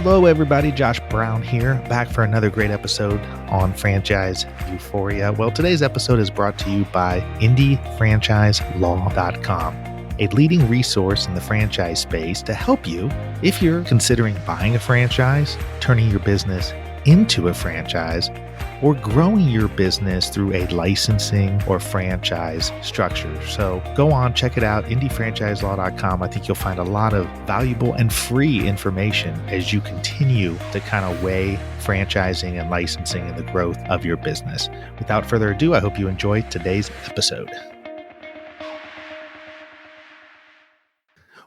Hello, everybody. Josh Brown here, back for another great episode on Franchise Euphoria. Well, today's episode is brought to you by IndieFranchiseLaw.com, a leading resource in the franchise space to help you if you're considering buying a franchise, turning your business into a franchise, or growing your business through a licensing or franchise structure. So go on, check it out, IndieFranchiseLaw.com. I think you'll find a lot of valuable and free information as you continue to kind of weigh franchising and licensing and the growth of your business. Without further ado, I hope you enjoy today's episode.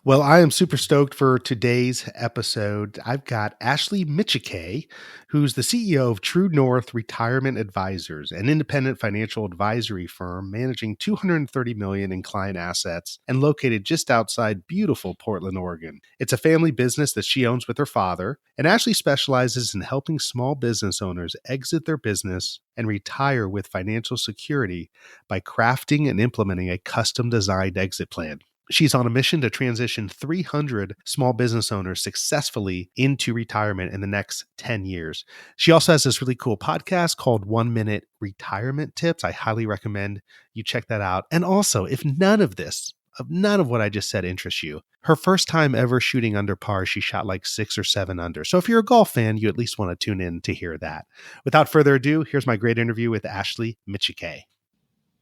Well, I am super stoked for today's episode. I've got Ashley Micciche, who's the CEO of True North Retirement Advisors, an independent financial advisory firm managing $230 million in client assets and located just outside beautiful Portland, Oregon. It's a family business that she owns with her father, and Ashley specializes in helping small business owners exit their business and retire with financial security by crafting and implementing a custom-designed exit plan. She's on a mission to transition 300 small business owners successfully into retirement in the next 10 years. She also has this really cool podcast called 1 Minute Retirement Tips. I highly recommend you check that out. And also, if none of what I just said interests you, her first time ever shooting under par, she shot like 6 or 7 under. So if you're a golf fan, you at least want to tune in to hear that. Without further ado, here's my great interview with Ashley Micciche.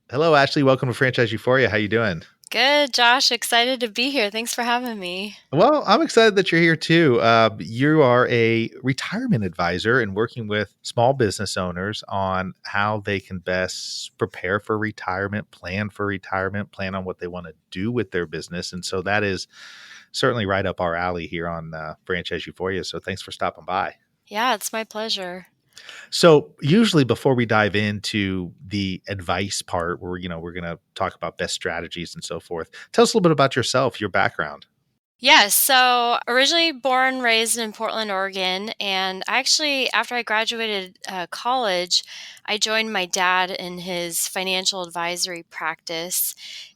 Hello, Ashley. Welcome to Franchise Euphoria. How you doing? Good, Josh. Excited to be here. Thanks for having me. Well, I'm excited that you're here too. You are a retirement advisor and working with small business owners on how they can best prepare for retirement, plan on what they want to do with their business. And so that is certainly right up our alley here on Franchise Euphoria. So thanks for stopping by. Yeah, it's my pleasure. So usually before we dive into the advice part where, we're going to talk about best strategies and so forth, tell us a little bit about yourself, your background. Yeah, so originally born, raised in Portland, Oregon. And actually, after I graduated college, I joined my dad in his financial advisory practice.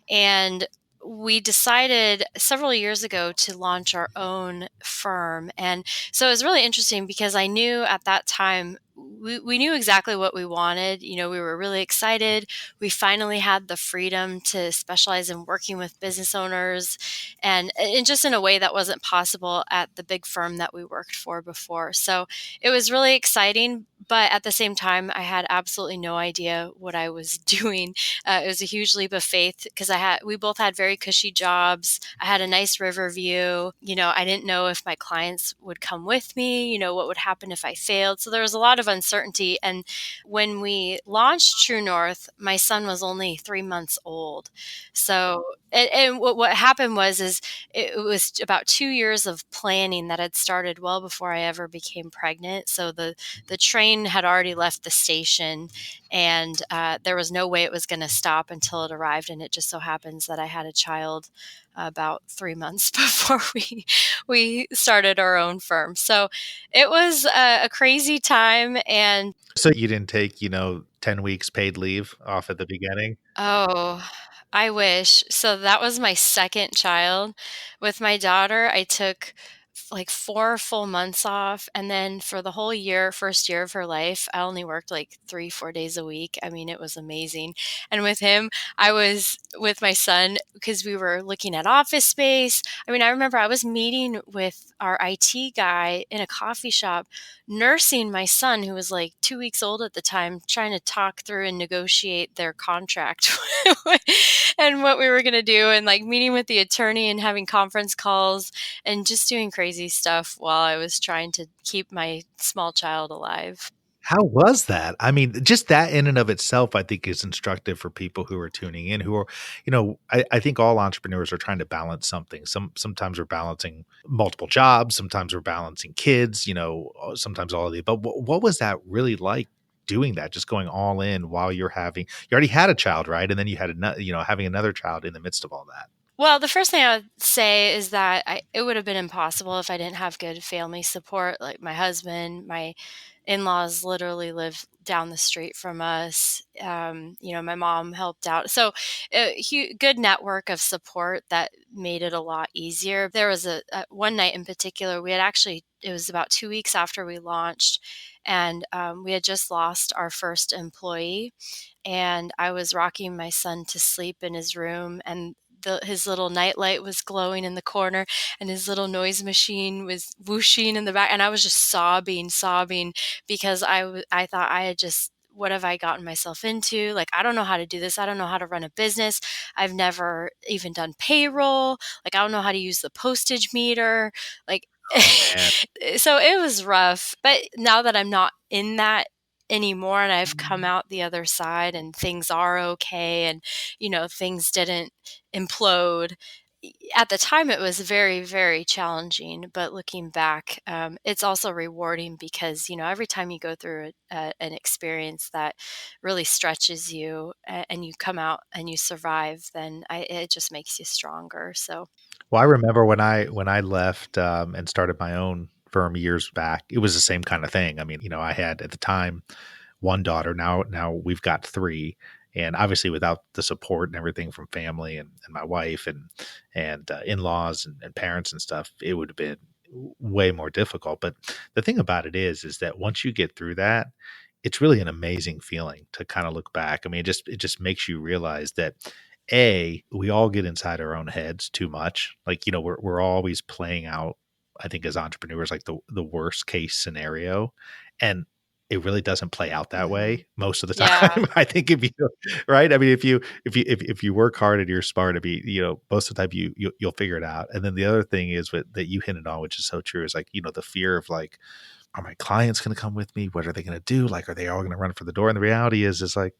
And we decided several years ago to launch our own firm. And so it was really interesting because I knew at that time, we knew exactly what we wanted. We were really excited. We finally had the freedom to specialize in working with business owners and just in a way that wasn't possible at the big firm that we worked for before. So it was really exciting. But at the same time, I had absolutely no idea what I was doing. It was a huge leap of faith because we both had very cushy jobs. I had a nice river view. I didn't know if my clients would come with me, what would happen if I failed. So there was a lot of uncertainty. And when we launched True North, my son was only 3 months old. So, and what happened was it was about 2 years of planning that had started well before I ever became pregnant. So the train had already left the station, and there was no way it was going to stop until it arrived. And it just so happens that I had a child about 3 months before we started our own firm. So it was a crazy time. And So you didn't take, 10 weeks paid leave off at the beginning? oh, I wish. So that was my second child. With my daughter, I took like 4 full months off. And then for the whole year, first year of her life, I only worked like 3, 4 days a week. I mean, it was amazing. And with him, I was with my son because we were looking at office space. I mean, I remember I was meeting with our IT guy in a coffee shop, nursing my son, who was like 2 weeks old at the time, trying to talk through and negotiate their contract and what we were going to do, and like meeting with the attorney and having conference calls and just doing crazy stuff while I was trying to keep my small child alive. How was that? I mean, just that in and of itself, I think is instructive for people who are tuning in, who are, I think all entrepreneurs are trying to balance something. Sometimes we're balancing multiple jobs, sometimes we're balancing kids, sometimes all of the above. What was that really like doing that, just going all in while you already had a child, right? And then you had another, having another child in the midst of all that. Well, the first thing I would say is that it would have been impossible if I didn't have good family support. Like my husband, my in-laws literally live down the street from us. My mom helped out. So, good network of support that made it a lot easier. There was a one night in particular, it was about 2 weeks after we launched, and we had just lost our first employee, and I was rocking my son to sleep in his room, and his little nightlight was glowing in the corner, and his little noise machine was whooshing in the back, and I was just sobbing because I thought I had just what have I gotten myself into? Like, I don't know how to do this. I don't know how to run a business. I've never even done payroll. Like, I don't know how to use the postage meter. Like, Oh man. so it was rough. But now that I'm not in that anymore and I've come out the other side and things are okay and things didn't implode. At the time it was very, very challenging, but looking back, it's also rewarding because every time you go through an experience that really stretches you and you come out and you survive, then it just makes you stronger. So Well, I remember when I left and started my own firm years back, it was the same kind of thing. I mean, I had at the time one daughter. Now we've got three, and obviously without the support and everything from family and my wife and in-laws and parents and stuff, it would have been way more difficult. But the thing about it is that once you get through that, it's really an amazing feeling to kind of look back. I mean, it just makes you realize that we all get inside our own heads too much. Like, we're always playing out, I think, as entrepreneurs, like the worst case scenario. And it really doesn't play out that mhm. way most of the Yeah, time. I think if you right. I mean, if you work hard and you're smart, to be, most of the time you'll figure it out. And then the other thing is that you hinted on, which is so true, is like, the fear of like, are my clients going to come with me? What are they going to do? Like, are they all going to run for the door? And the reality is like,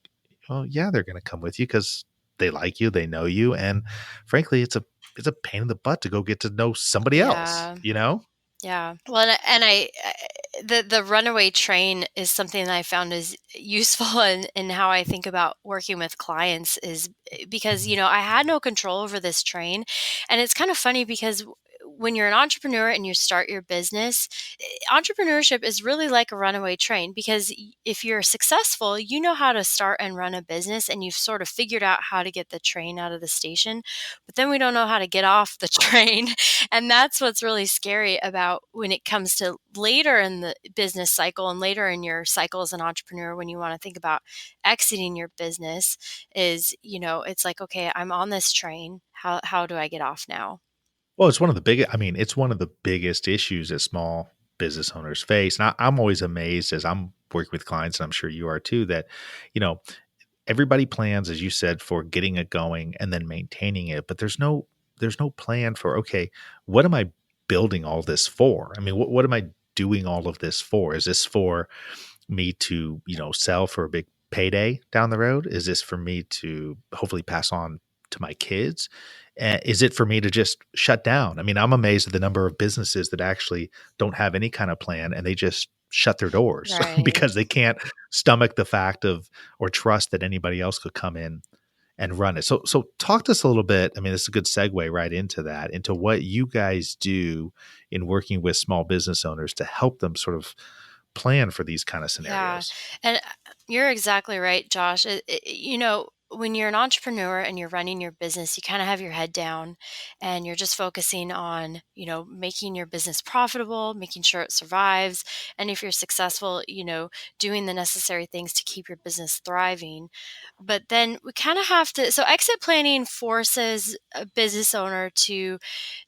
well, yeah, they're going to come with you because they like you, they know you, and frankly, it's a pain in the butt to go get to know somebody else. yeah. You know? Yeah. Well, the runaway train is something that I found is useful in how I think about working with clients is because, I had no control over this train. And it's kind of funny because when you're an entrepreneur and you start your business, entrepreneurship is really like a runaway train because if you're successful, you know how to start and run a business and you've sort of figured out how to get the train out of the station. But then we don't know how to get off the train. And that's what's really scary about when it comes to later in the business cycle and later in your cycle as an entrepreneur when you want to think about exiting your business is, it's like, okay, I'm on this train. How do I get off now? Well, it's one of the biggest issues that small business owners face. And I'm always amazed as I'm working with clients, and I'm sure you are too, that, you know, everybody plans, as you said, for getting it going and then maintaining it, but there's no plan for, okay, what am I building all this for? I mean, what am I doing all of this for? Is this for me to, sell for a big payday down the road? Is this for me to hopefully pass on to my kids? Is it for me to just shut down? I mean, I'm amazed at the number of businesses that actually don't have any kind of plan and they just shut their doors Right. because they can't stomach the fact of or trust that anybody else could come in and run it. So talk to us a little bit. I mean, this is a good segue right into that, into what you guys do in working with small business owners to help them sort of plan for these kind of Yeah. scenarios. And you're exactly right, Josh. When you're an entrepreneur and you're running your business, you kind of have your head down and you're just focusing on, making your business profitable, making sure it survives. And if you're successful, doing the necessary things to keep your business thriving. But then we kind of have to, so exit planning forces a business owner to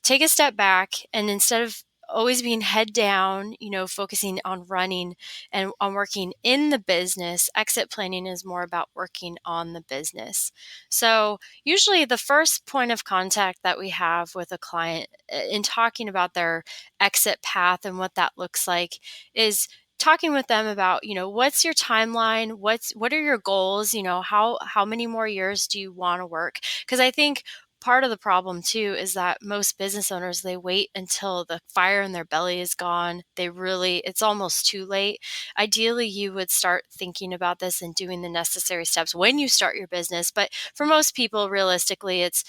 take a step back and instead of always being head down, focusing on running and on working in the business, exit planning is more about working on the business. So, usually, the first point of contact that we have with a client in talking about their exit path and what that looks like is talking with them about what's your timeline, what are your goals, how many more years do you want to work, because I think part of the problem too is that most business owners, they wait until the fire in their belly is gone. It's almost too late. Ideally, you would start thinking about this and doing the necessary steps when you start your business. But for most people, realistically, it's,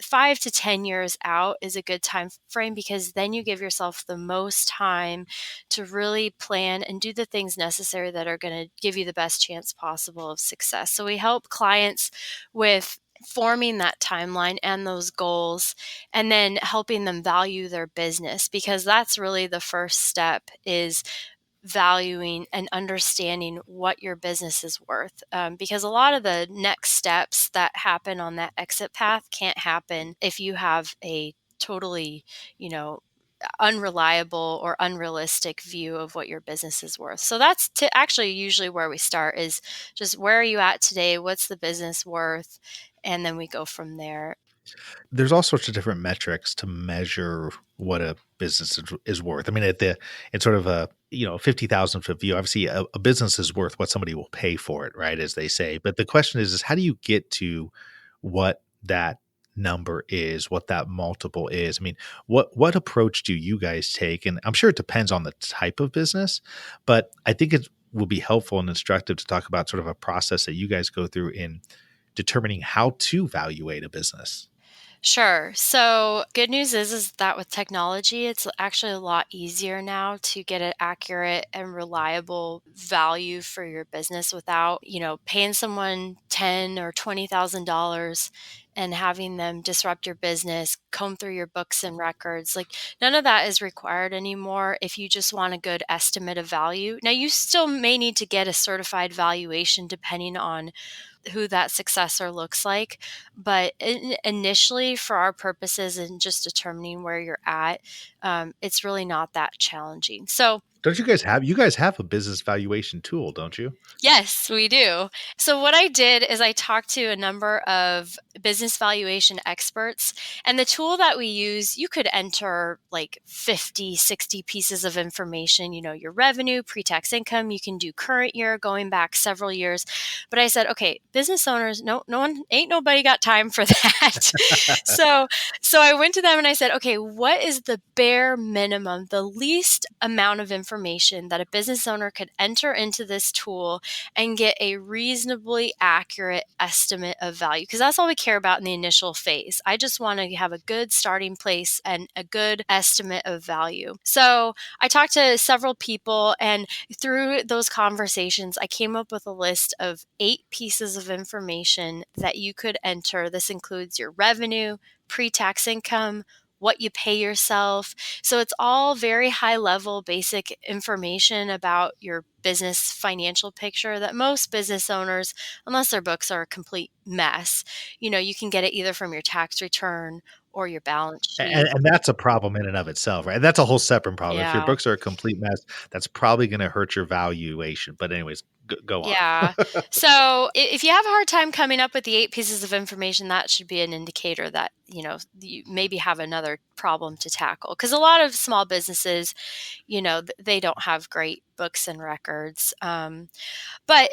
5 to 10 years out is a good time frame, because then you give yourself the most time to really plan and do the things necessary that are going to give you the best chance possible of success. So we help clients with forming that timeline and those goals, and then helping them value their business, because that's really the first step, is valuing and understanding what your business is worth. Because a lot of the next steps that happen on that exit path can't happen if you have a totally, you know, unreliable or unrealistic view of what your business is worth. So that's actually usually where we start, is just where are you at today? What's the business worth? And then we go from there. There's all sorts of different metrics to measure what a business is worth. I mean, it's sort of a 50,000 foot view. Obviously, a business is worth what somebody will pay for it, right? As they say. But the question is how do you get to what that number is, what that multiple is? I mean, what approach do you guys take? And I'm sure it depends on the type of business, but I think it will be helpful and instructive to talk about sort of a process that you guys go through in determining how to evaluate a business. Sure. So, good news is that with technology, it's actually a lot easier now to get an accurate and reliable value for your business without, paying someone ten or $20,000 and having them disrupt your business, comb through your books and records. Like, none of that is required anymore if you just want a good estimate of value. Now, you still may need to get a certified valuation depending on who that successor looks like. But initially, for our purposes and just determining where you're at, it's really not that challenging. So, Don't you guys have a business valuation tool, don't you? yes, we do. So, what I did is I talked to a number of business valuation experts, and the tool that we use, you could enter like 50, 60 pieces of information, your revenue, pre tax income. You can do current year, going back several years. But I said, okay, business owners, no one, ain't nobody got time for that. so, so I went to them and I said, okay, what is the bare minimum, the least amount of information that a business owner could enter into this tool and get a reasonably accurate estimate of value? Because that's all we care about in the initial phase. I just want to have a good starting place and a good estimate of value. So I talked to several people, and through those conversations, I came up with a list of 8 pieces of information that you could enter. This includes your revenue, pre tax income, what you pay yourself. So it's all very high level, basic information about your business financial picture that most business owners, unless their books are a complete mess, you can get it either from your tax return or your balance And, sheet. and that's a problem in and of itself, right? That's a whole separate problem. If your Yeah. books are a complete mess, that's probably going to hurt your valuation. But anyways, go on. Yeah. So if you have a hard time coming up with the 8 pieces of information, that should be an indicator that, you maybe have another problem to tackle. Because a lot of small businesses, they don't have great books and records. But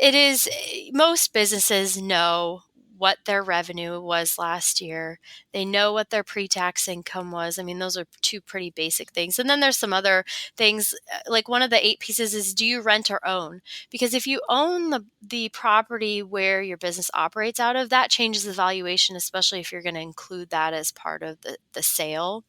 most businesses know what their revenue was last year. They know what their pre-tax income was. I mean, those are 2 pretty basic things. And then there's some other things, like one of the 8 pieces is, do you rent or own? Because if you own the property where your business operates out of, that changes the valuation, especially if you're going to include that as part of the sale.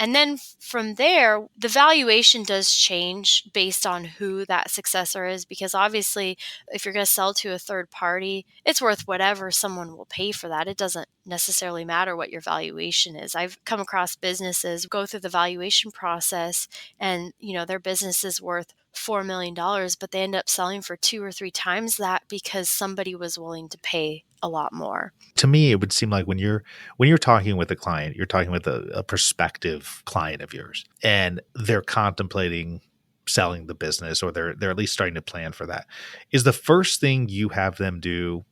And then from there, the valuation does change based on who that successor is, because obviously, if you're going to sell to a third party, it's worth whatever someone will pay for that. It doesn't necessarily matter what your valuation is. I've come across businesses go through the valuation process, and their business is worth $4 million, but they end up selling for 2 or 3 times that because somebody was willing to pay a lot more. To me, it would seem like when you're talking with a client, you're talking with a prospective client of yours, and they're contemplating selling the business, or they're at least starting to plan for that. Is the first thing you have them do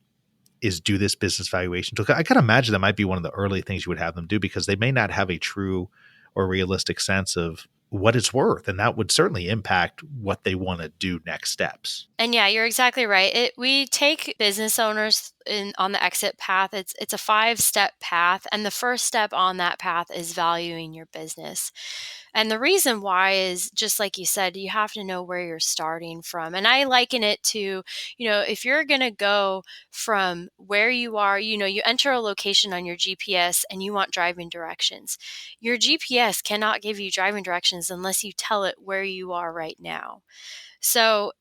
is do this business valuation tool? I kind of imagine that might be one of the early things you would have them do, because they may not have a true or realistic sense of what it's worth, and that would certainly impact what they want to do next steps. And yeah, you're exactly right. We take business owners in on the exit path, it's a 5-step path, and the first step on that path is valuing your business. And the reason why is just like you said, you have to know where you're starting from. And I liken it to, if you're going to go from where you are, you enter a location on your GPS and you want driving directions. Your GPS cannot give you driving directions unless you tell it where you are right now. So,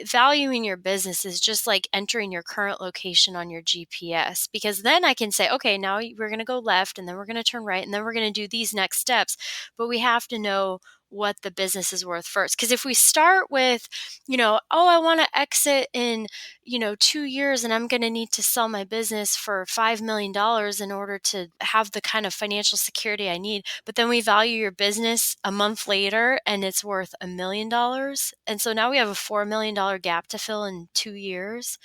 valuing your business is just like entering your current location on your GPS, because then I can say, okay, now we're going to go left and then we're going to turn right and then we're going to do these next steps. But we have to know what the business is worth first. Because if we start with, oh, I want to exit in, 2 years and I'm going to need to sell my business for $5 million in order to have the kind of financial security I need. But then we value your business a month later and it's worth $1 million. And so now we have a $4 million gap to fill in 2 years.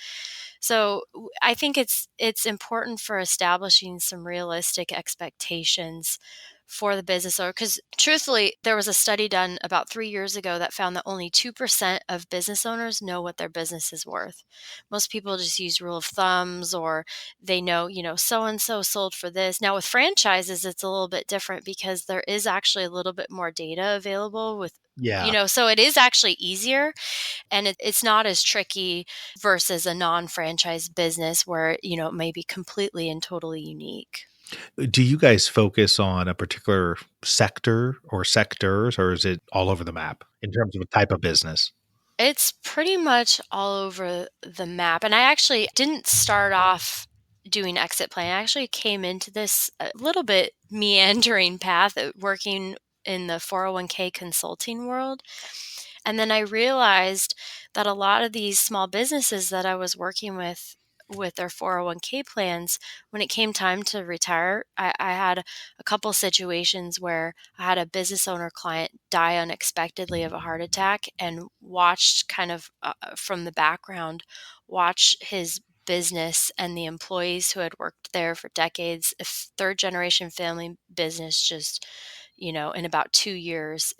So I think it's important for establishing some realistic expectations for the business owner. Because truthfully, there was a study done about 3 years ago that found that only 2% of business owners know what their business is worth. Most people just use rule of thumbs, or they know, so and so sold for this. Now with franchises, it's a little bit different because there is actually a little bit more data available with, Yeah. so it is actually easier, and it's not as tricky versus a non-franchise business where, it may be completely and totally unique. Do you guys focus on a particular sector or sectors, or is it all over the map in terms of a type of business? It's pretty much all over the map. And I actually didn't start off doing exit planning. I actually came into this a little bit meandering path, working in the 401k consulting world. And then I realized that a lot of these small businesses that I was working with their 401k plans, when it came time to retire, I had a couple situations where I had a business owner client die unexpectedly of a heart attack, and watched kind of from the background, watch his business and the employees who had worked there for decades, a third generation family business, just in about 2 years,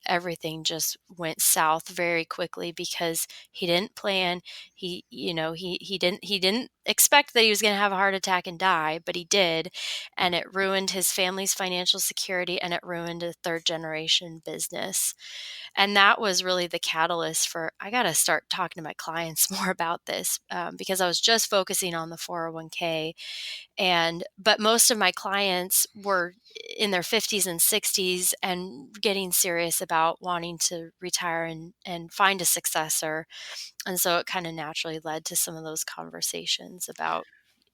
everything just went south very quickly because he didn't plan. He didn't expect that he was going to have a heart attack and die, but he did, and it ruined his family's financial security and it ruined a third generation business. And that was really the catalyst for, I got to start talking to my clients more about this, because I was just focusing on the 401k. But most of my clients were in their 50s and 60s and getting serious about wanting to retire and find a successor. And so it kind of naturally led to some of those conversations about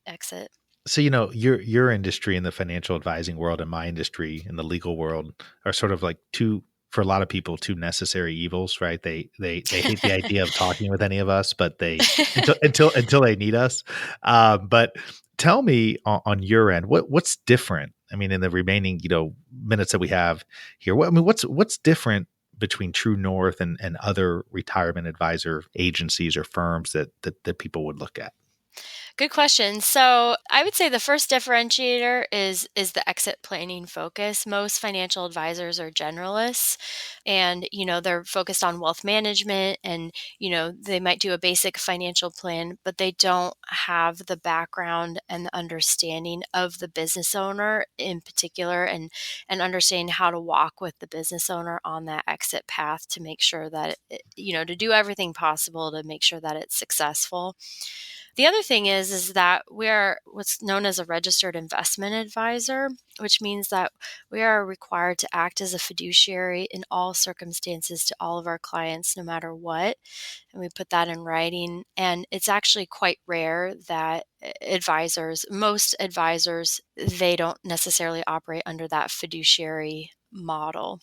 exit. So, your industry in the financial advising world and my industry in the legal world are sort of like two, for a lot of people, two necessary evils, right? They hate the idea of talking with any of us, but they until they need us. But tell me on your end, what's different? I mean, in the remaining minutes that we have here, what's different between True North and other retirement advisor agencies or firms that people would look at? Good question. So I would say the first differentiator is the exit planning focus. Most financial advisors are generalists, and they're focused on wealth management, and they might do a basic financial plan, but they don't have the background and the understanding of the business owner in particular, and understanding how to walk with the business owner on that exit path to make sure that to do everything possible to make sure that it's successful. The other thing is that we are what's known as a registered investment advisor, which means that we are required to act as a fiduciary in all circumstances to all of our clients, no matter what. And we put that in writing. And it's actually quite rare that most advisors, they don't necessarily operate under that fiduciary model.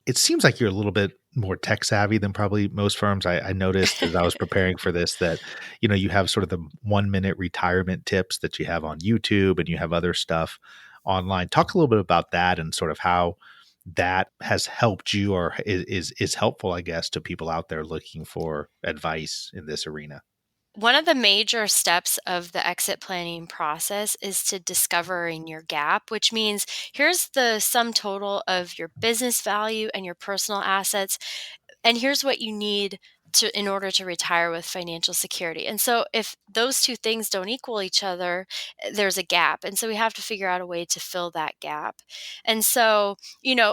It seems like you're a little bit more tech savvy than probably most firms. I noticed as I was preparing for this that, you have sort of the 1 minute retirement tips that you have on YouTube and you have other stuff online. Talk a little bit about that and sort of how that has helped you or is helpful, I guess, to people out there looking for advice in this arena. One of the major steps of the exit planning process is to discovering your gap, which means here's the sum total of your business value and your personal assets, and here's what you need in order to retire with financial security. And so if those two things don't equal each other, there's a gap. And so we have to figure out a way to fill that gap. And so,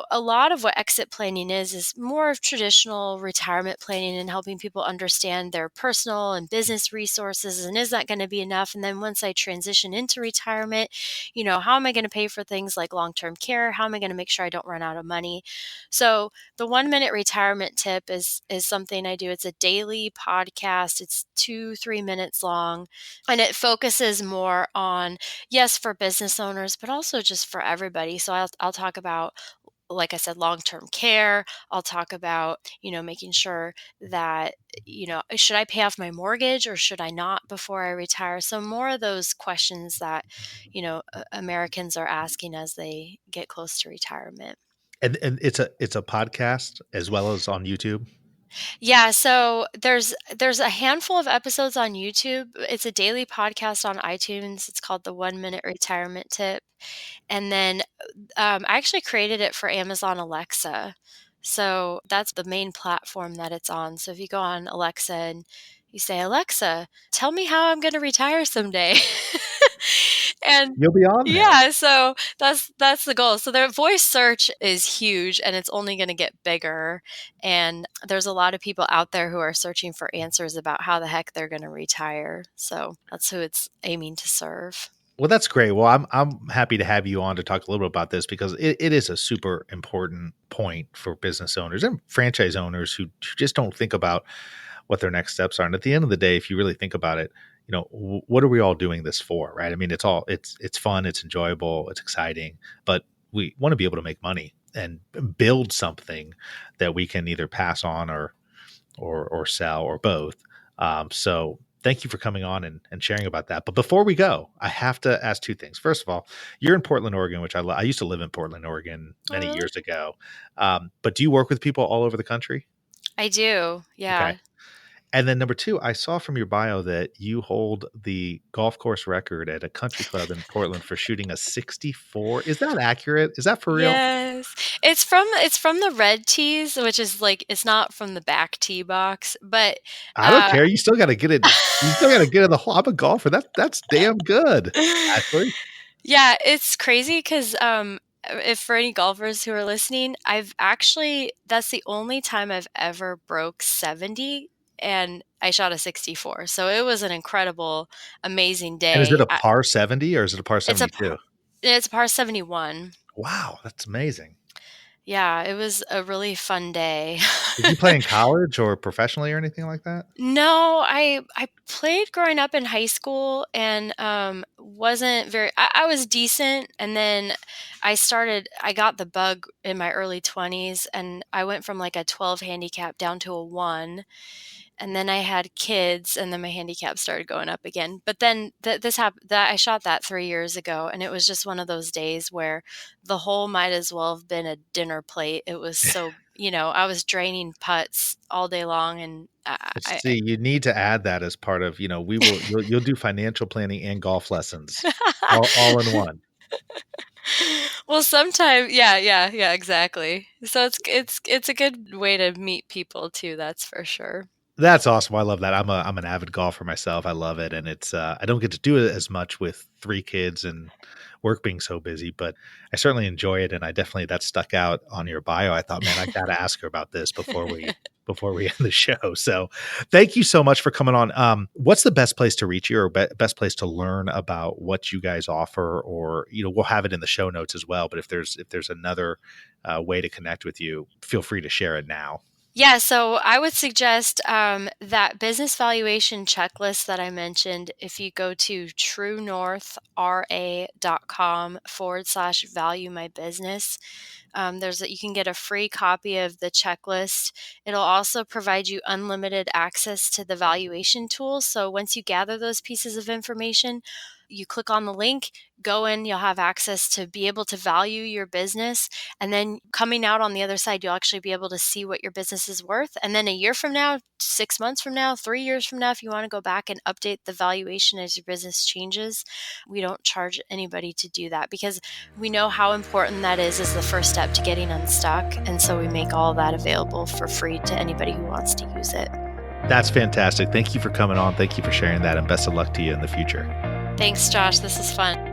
a lot of what exit planning is more of traditional retirement planning and helping people understand their personal and business resources. And is that going to be enough? And then once I transition into retirement, how am I going to pay for things like long-term care? How am I going to make sure I don't run out of money? So the 1 minute retirement tip is something I do. It's a daily podcast. It's 2-3 minutes long, and it focuses more on, yes, for business owners, but also just for everybody. So I'll talk about, like I said, long-term care. I'll talk about, making sure that, should I pay off my mortgage or should I not before I retire? So more of those questions that, Americans are asking as they get close to retirement. And it's a podcast as well as on YouTube? Yeah, so there's a handful of episodes on YouTube. It's a daily podcast on iTunes. It's called the 1 minute retirement tip. And then I actually created it for Amazon Alexa. So that's the main platform that it's on. So if you go on Alexa and you say, Alexa, tell me how I'm going to retire someday. And You'll be on there. yeah, so that's the goal. So their voice search is huge and it's only going to get bigger. And there's a lot of people out there who are searching for answers about how the heck they're going to retire. So that's who it's aiming to serve. Well, that's great. Well, I'm happy to have you on to talk a little bit about this because it is a super important point for business owners and franchise owners who just don't think about what their next steps are. And at the end of the day, if you really think about it, what are we all doing this for, right? I mean, it's fun, it's enjoyable, it's exciting, but we want to be able to make money and build something that we can either pass on or sell or both. So thank you for coming on and sharing about that. But before we go, I have to ask two things. First of all, you're in Portland, Oregon, which I used to live in Portland, Oregon Oh, many really? years ago. But do you work with people all over the country? I do. Okay. Yeah. And then number two, I saw from your bio that you hold the golf course record at a country club in Portland for shooting a 64. Is that accurate? Is that for real? Yes. It's from the red tees, which is like it's not from the back tee box, but I don't uh care. You still got to get it. You still got to get in the hole. I'm a golfer. That's damn good, Ashley. yeah, it's crazy because if for any golfers who are listening, I've actually that's the only time I've ever broke 70 and I shot a 64. So it was an incredible, amazing And is it day. a par 70 or is it a par It's a 72? it's a par 71. Wow, that's amazing. Yeah, it was a really fun day. Did you play in college or professionally or anything like that? No, I played growing up in high school and wasn't very I was decent, and then I got the bug in my early 20s and I went from like a 12 handicap down to a 1, and then I had kids and then my handicap started going up again. But then this happened that I shot that 3 years ago, and it was just one of those days where the hole might as well have been a dinner plate. It was so, I was draining putts all day long, and Well, I see, you need to add that as part of, you'll do financial planning and golf lessons all in one. well, sometimes, yeah, yeah, yeah, exactly. So it's a good way to meet people too, that's for sure. That's awesome. I love that. I'm an avid golfer myself. I love it, and it's I don't get to do it as much with 3 kids and work being so busy, but I certainly enjoy it, and I definitely that stuck out on your bio. I thought, man, I got to ask her about this before we end the show. So, thank you so much for coming on. What's the best place to reach you, or best place to learn about what you guys offer, or we'll have it in the show notes as well. But if there's another way to connect with you, feel free to share it now. Yeah, so I would suggest that business valuation checklist that I mentioned. If you go to truenorthra.com/value my business, you can get a free copy of the checklist. It'll also provide you unlimited access to the valuation tool. So once you gather those pieces of information, you click on the link, go in, you'll have access to be able to value your business. And then coming out on the other side, you'll actually be able to see what your business is worth. And then a year from now, 6 months from now, 3 years from now, if you want to go back and update the valuation as your business changes, we don't charge anybody to do that because we know how important that is as the first step to getting unstuck. And so we make all of that available for free to anybody who wants to use it. That's fantastic. Thank you for coming on. Thank you for sharing that, and best of luck to you in the future. Thanks, Josh. This is fun.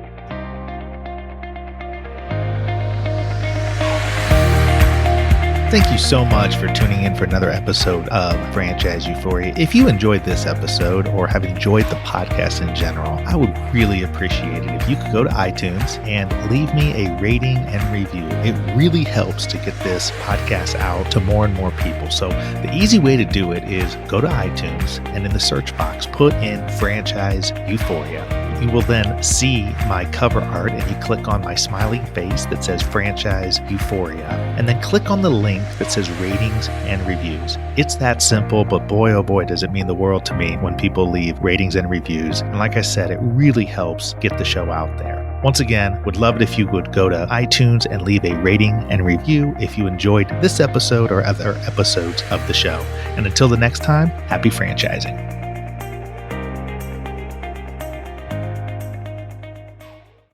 Thank you so much for tuning in for another episode of Franchise Euphoria. If you enjoyed this episode or have enjoyed the podcast in general, I would really appreciate it if you could go to iTunes and leave me a rating and review. It really helps to get this podcast out to more and more people. So the easy way to do it is go to iTunes and in the search box, put in Franchise Euphoria. You will then see my cover art and you click on my smiling face that says Franchise Euphoria, and then click on the link that says ratings and reviews. It's that simple, but boy, oh boy, does it mean the world to me when people leave ratings and reviews. And like I said, it really helps get the show out there. Once again, would love it if you would go to iTunes and leave a rating and review if you enjoyed this episode or other episodes of the show. And until the next time, happy franchising.